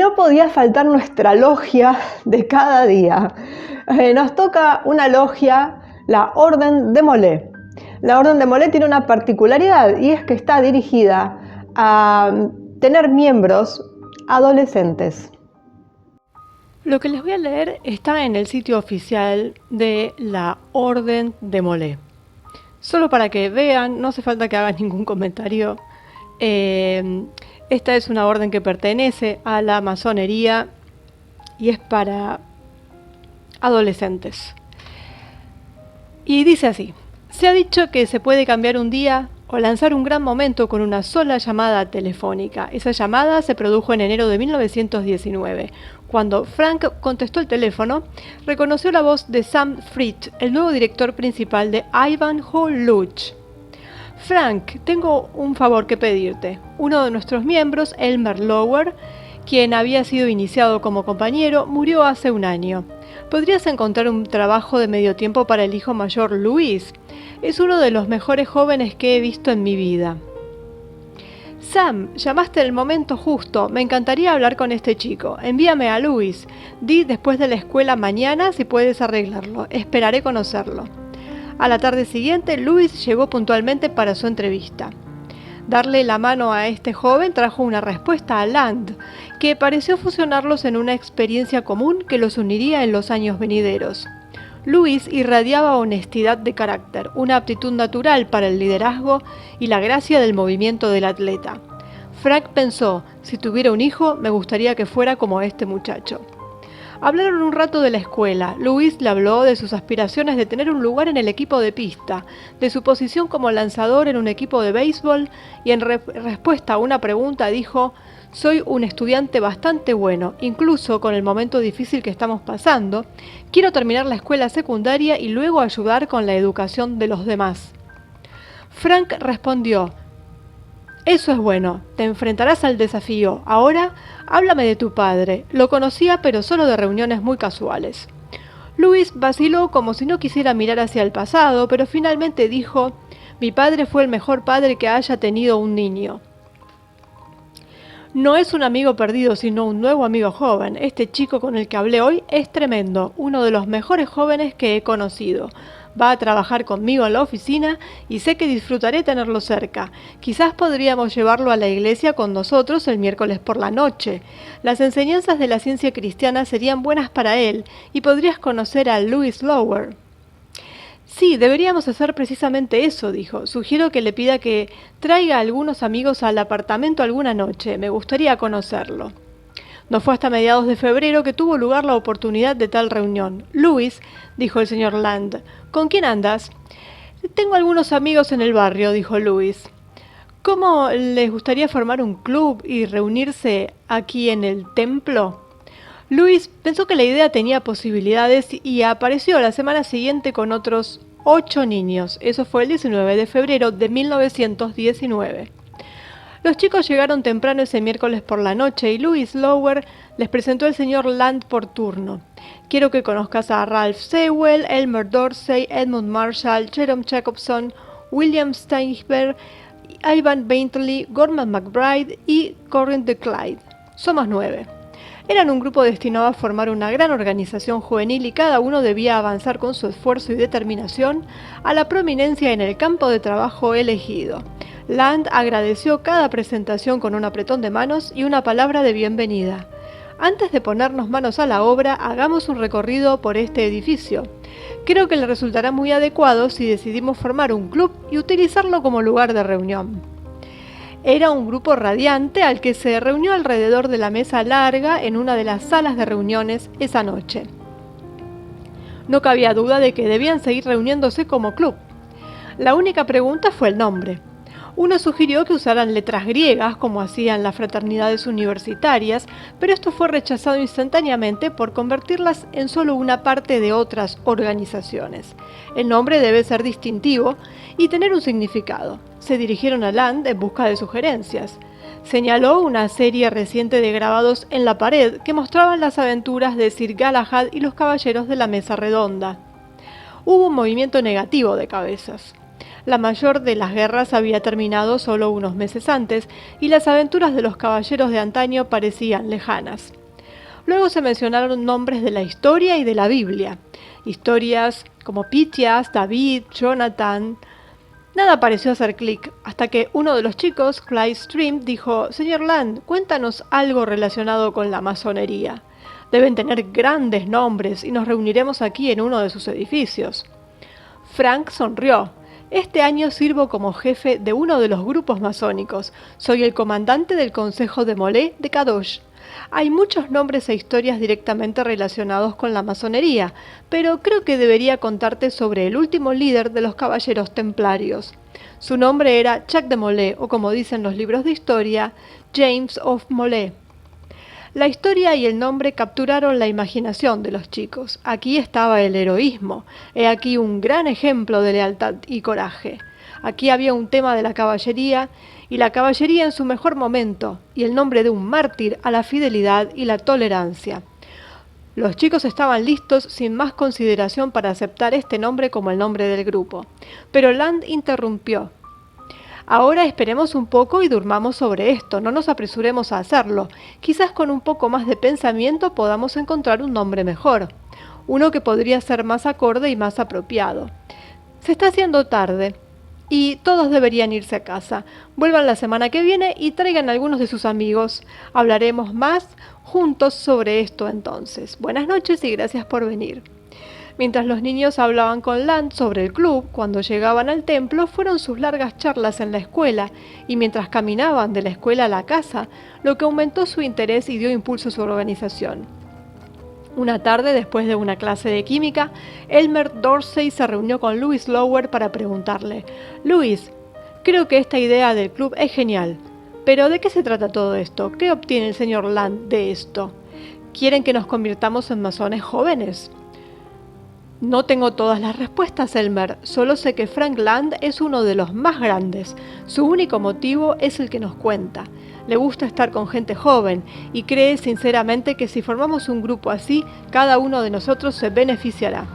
no podía faltar nuestra logia de cada día. Nos toca una logia, la Orden de Molé. La Orden de Molé tiene una particularidad y es que está dirigida a tener miembros adolescentes. Lo que les voy a leer está en el sitio oficial de la Orden de Molé. Solo para que vean, no hace falta que hagan ningún comentario. Esta es una orden que pertenece a la masonería y es para adolescentes. Y dice así: se ha dicho que se puede cambiar un día o lanzar un gran momento con una sola llamada telefónica. Esa llamada se produjo en enero de 1919. Cuando Frank contestó el teléfono, reconoció la voz de Sam Fritz, el nuevo director principal de Ivanhoe Lodge. Frank, tengo un favor que pedirte. Uno de nuestros miembros, Elmer Lower, quien había sido iniciado como compañero, murió hace un año. ¿Podrías encontrar un trabajo de medio tiempo para el hijo mayor, Luis? Es uno de los mejores jóvenes que he visto en mi vida. Sam, llamaste en el momento justo. Me encantaría hablar con este chico. Envíame a Luis. Di después de la escuela mañana si puedes arreglarlo. Esperaré conocerlo. A la tarde siguiente, Luis llegó puntualmente para su entrevista. Darle la mano a este joven trajo una respuesta a Land, que pareció fusionarlos en una experiencia común que los uniría en los años venideros. Luis irradiaba honestidad de carácter, una aptitud natural para el liderazgo y la gracia del movimiento del atleta. Frank pensó: si tuviera un hijo, me gustaría que fuera como este muchacho. Hablaron un rato de la escuela. Luis le habló de sus aspiraciones de tener un lugar en el equipo de pista, de su posición como lanzador en un equipo de béisbol, y en respuesta a una pregunta dijo: soy un estudiante bastante bueno, incluso con el momento difícil que estamos pasando. Quiero terminar la escuela secundaria y luego ayudar con la educación de los demás. Frank respondió: eso es bueno, te enfrentarás al desafío. Ahora, háblame de tu padre. Lo conocía, pero solo de reuniones muy casuales. Luis vaciló como si no quisiera mirar hacia el pasado, pero finalmente dijo: mi padre fue el mejor padre que haya tenido un niño. No es un amigo perdido, sino un nuevo amigo joven. Este chico con el que hablé hoy es tremendo, uno de los mejores jóvenes que he conocido. Va a trabajar conmigo en la oficina y sé que disfrutaré tenerlo cerca. Quizás podríamos llevarlo a la iglesia con nosotros el miércoles por la noche. Las enseñanzas de la ciencia cristiana serían buenas para él y podrías conocer a Louis Lower. Sí, deberíamos hacer precisamente eso, dijo. Sugiero que le pida que traiga a algunos amigos al apartamento alguna noche. Me gustaría conocerlo. No fue hasta mediados de febrero que tuvo lugar la oportunidad de tal reunión. Luis, dijo el señor Land, ¿con quién andas? Tengo algunos amigos en el barrio, dijo Luis. ¿Cómo les gustaría formar un club y reunirse aquí en el templo? Luis pensó que la idea tenía posibilidades y apareció la semana siguiente con otros 8 niños. Eso fue el 19 de febrero de 1919. Los chicos llegaron temprano ese miércoles por la noche y Louis Lower les presentó al señor Land por turno. Quiero que conozcas a Ralph Sewell, Elmer Dorsey, Edmund Marshall, Jerome Jacobson, William Steinberg, Ivan Bentley, Gorman McBride y Corinne de Clyde. Somos 9. Eran un grupo destinado a formar una gran organización juvenil y cada uno debía avanzar con su esfuerzo y determinación a la prominencia en el campo de trabajo elegido. Land agradeció cada presentación con un apretón de manos y una palabra de bienvenida. Antes de ponernos manos a la obra, hagamos un recorrido por este edificio. Creo que le resultará muy adecuado si decidimos formar un club y utilizarlo como lugar de reunión. Era un grupo radiante al que se reunió alrededor de la mesa larga en una de las salas de reuniones esa noche. No cabía duda de que debían seguir reuniéndose como club. La única pregunta fue el nombre. Uno sugirió que usaran letras griegas como hacían las fraternidades universitarias, pero esto fue rechazado instantáneamente por convertirlas en solo una parte de otras organizaciones. El nombre debe ser distintivo y tener un significado. Se dirigieron a Land en busca de sugerencias. Señaló una serie reciente de grabados en la pared que mostraban las aventuras de Sir Galahad y los caballeros de la Mesa Redonda. Hubo un movimiento negativo de cabezas. La mayor de las guerras había terminado solo unos meses antes y las aventuras de los caballeros de antaño parecían lejanas. Luego se mencionaron nombres de la historia y de la Biblia. Historias como Pitias, David, Jonathan. Nada pareció hacer clic, hasta que uno de los chicos, Clyde Stream, dijo: «Señor Land, cuéntanos algo relacionado con la masonería. Deben tener grandes nombres y nos reuniremos aquí en uno de sus edificios». Frank sonrió. «Este año sirvo como jefe de uno de los grupos masónicos. Soy el comandante del Consejo de Molé de Kadosh. Hay muchos nombres e historias directamente relacionados con la masonería, pero creo que debería contarte sobre el último líder de los caballeros templarios. Su nombre era Jacques de Molay, o como dicen los libros de historia, James of Molay». La historia y el nombre capturaron la imaginación de los chicos. Aquí estaba el heroísmo. He aquí un gran ejemplo de lealtad y coraje. Aquí había un tema de la caballería, y la caballería en su mejor momento, y el nombre de un mártir a la fidelidad y la tolerancia. Los chicos estaban listos sin más consideración para aceptar este nombre como el nombre del grupo. Pero Land interrumpió. «Ahora esperemos un poco y durmamos sobre esto, no nos apresuremos a hacerlo. Quizás con un poco más de pensamiento podamos encontrar un nombre mejor, uno que podría ser más acorde y más apropiado. Se está haciendo tarde y todos deberían irse a casa. Vuelvan la semana que viene y traigan a algunos de sus amigos. Hablaremos más juntos sobre esto entonces. Buenas noches y gracias por venir». Mientras los niños hablaban con Land sobre el club, cuando llegaban al templo fueron sus largas charlas en la escuela, y mientras caminaban de la escuela a la casa, lo que aumentó su interés y dio impulso a su organización. Una tarde, después de una clase de química, Elmer Dorsey se reunió con Louis Lower para preguntarle: «Louis, creo que esta idea del club es genial, pero ¿de qué se trata todo esto? ¿Qué obtiene el señor Land de esto? ¿Quieren que nos convirtamos en masones jóvenes?». «No tengo todas las respuestas, Elmer. Solo sé que Frank Land es uno de los más grandes. Su único motivo es el que nos cuenta. Le gusta estar con gente joven y cree sinceramente que si formamos un grupo así, cada uno de nosotros se beneficiará.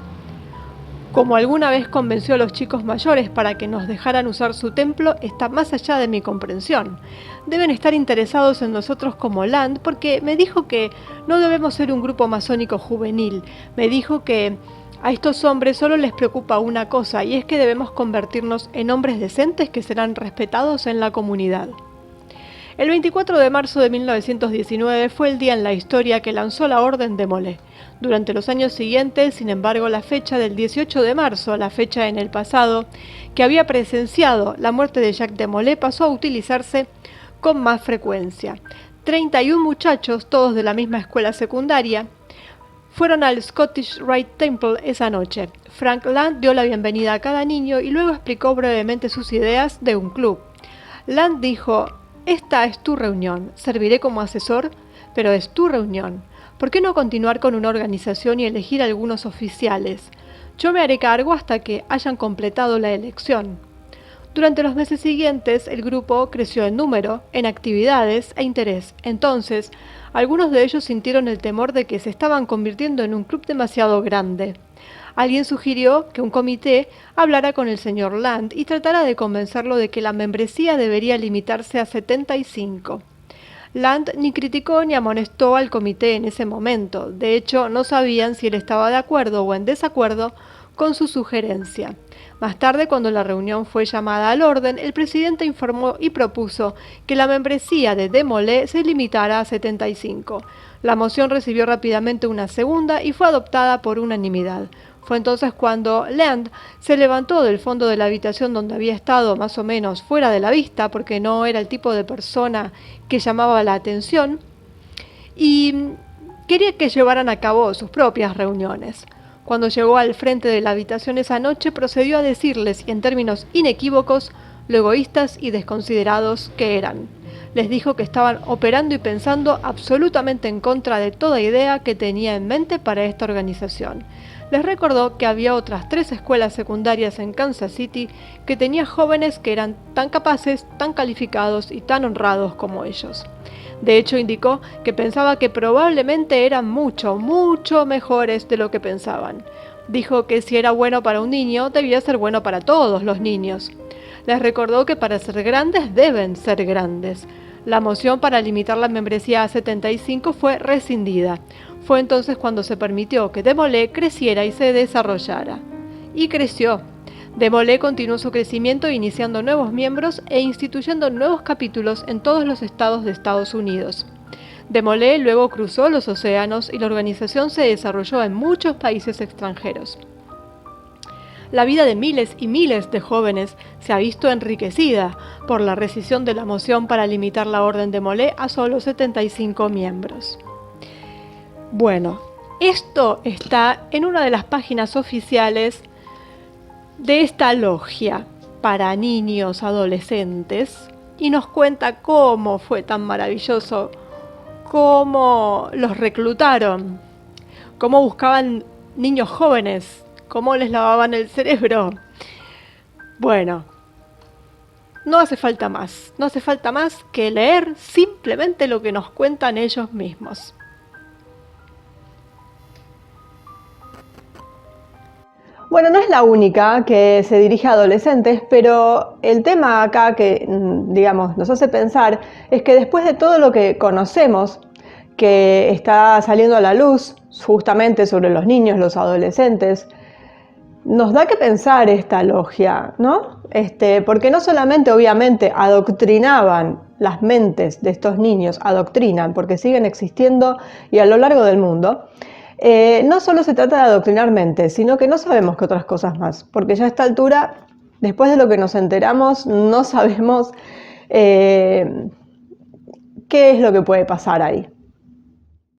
Como alguna vez convenció a los chicos mayores para que nos dejaran usar su templo, está más allá de mi comprensión. Deben estar interesados en nosotros como Land porque me dijo que no debemos ser un grupo masónico juvenil. Me dijo que a estos hombres solo les preocupa una cosa, y es que debemos convertirnos en hombres decentes que serán respetados en la comunidad». El 24 de marzo de 1919 fue el día en la historia que lanzó la Orden de Molay. Durante los años siguientes, sin embargo, la fecha del 18 de marzo, la fecha en el pasado, que había presenciado la muerte de Jacques de Molay, pasó a utilizarse con más frecuencia. 31 muchachos, todos de la misma escuela secundaria, fueron al Scottish Rite Temple esa noche. Frank Land dio la bienvenida a cada niño y luego explicó brevemente sus ideas de un club. Land dijo: «Esta es tu reunión. Serviré como asesor, pero es tu reunión. ¿Por qué no continuar con una organización y elegir algunos oficiales? Yo me haré cargo hasta que hayan completado la elección». Durante los meses siguientes, el grupo creció en número, en actividades e interés. Entonces, algunos de ellos sintieron el temor de que se estaban convirtiendo en un club demasiado grande. Alguien sugirió que un comité hablara con el señor Land y tratara de convencerlo de que la membresía debería limitarse a 75. Land ni criticó ni amonestó al comité en ese momento. De hecho, no sabían si él estaba de acuerdo o en desacuerdo con su sugerencia. Más tarde, cuando la reunión fue llamada al orden, el presidente informó y propuso que la membresía de Molay se limitara a 75. La moción recibió rápidamente una segunda y fue adoptada por unanimidad. Fue entonces cuando Land se levantó del fondo de la habitación donde había estado más o menos fuera de la vista, porque no era el tipo de persona que llamaba la atención, y quería que llevaran a cabo sus propias reuniones. Cuando llegó al frente de la habitación esa noche, procedió a decirles, y en términos inequívocos, lo egoístas y desconsiderados que eran. Les dijo que estaban operando y pensando absolutamente en contra de toda idea que tenía en mente para esta organización. Les recordó que había otras 3 escuelas secundarias en Kansas City que tenían jóvenes que eran tan capaces, tan calificados y tan honrados como ellos. De hecho, indicó que pensaba que probablemente eran mucho, mucho mejores de lo que pensaban. Dijo que si era bueno para un niño, debía ser bueno para todos los niños. Les recordó que para ser grandes deben ser grandes. La moción para limitar la membresía a 75 fue rescindida. Fue entonces cuando se permitió que Demolay creciera y se desarrollara. Y creció. Demolay continuó su crecimiento iniciando nuevos miembros e instituyendo nuevos capítulos en todos los estados de Estados Unidos. Demolay luego cruzó los océanos y la organización se desarrolló en muchos países extranjeros. La vida de miles y miles de jóvenes se ha visto enriquecida por la rescisión de la moción para limitar la orden Demolay a solo 75 miembros. Bueno, esto está en una de las páginas oficiales de esta logia para niños adolescentes y nos cuenta cómo fue tan maravilloso, cómo los reclutaron, cómo buscaban niños jóvenes, cómo les lavaban el cerebro. Bueno, no hace falta más que leer simplemente lo que nos cuentan ellos mismos. Bueno, no es la única que se dirige a adolescentes, pero el tema acá que, digamos, nos hace pensar es que después de todo lo que conocemos, que está saliendo a la luz justamente sobre los niños, los adolescentes, nos da que pensar esta logia, ¿no? Porque no solamente, obviamente, adoctrinaban las mentes de estos niños, adoctrinan, porque siguen existiendo y a lo largo del mundo. No solo se trata de adoctrinar mentes, sino que no sabemos qué otras cosas más, porque ya a esta altura, después de lo que nos enteramos, no sabemos qué es lo que puede pasar ahí.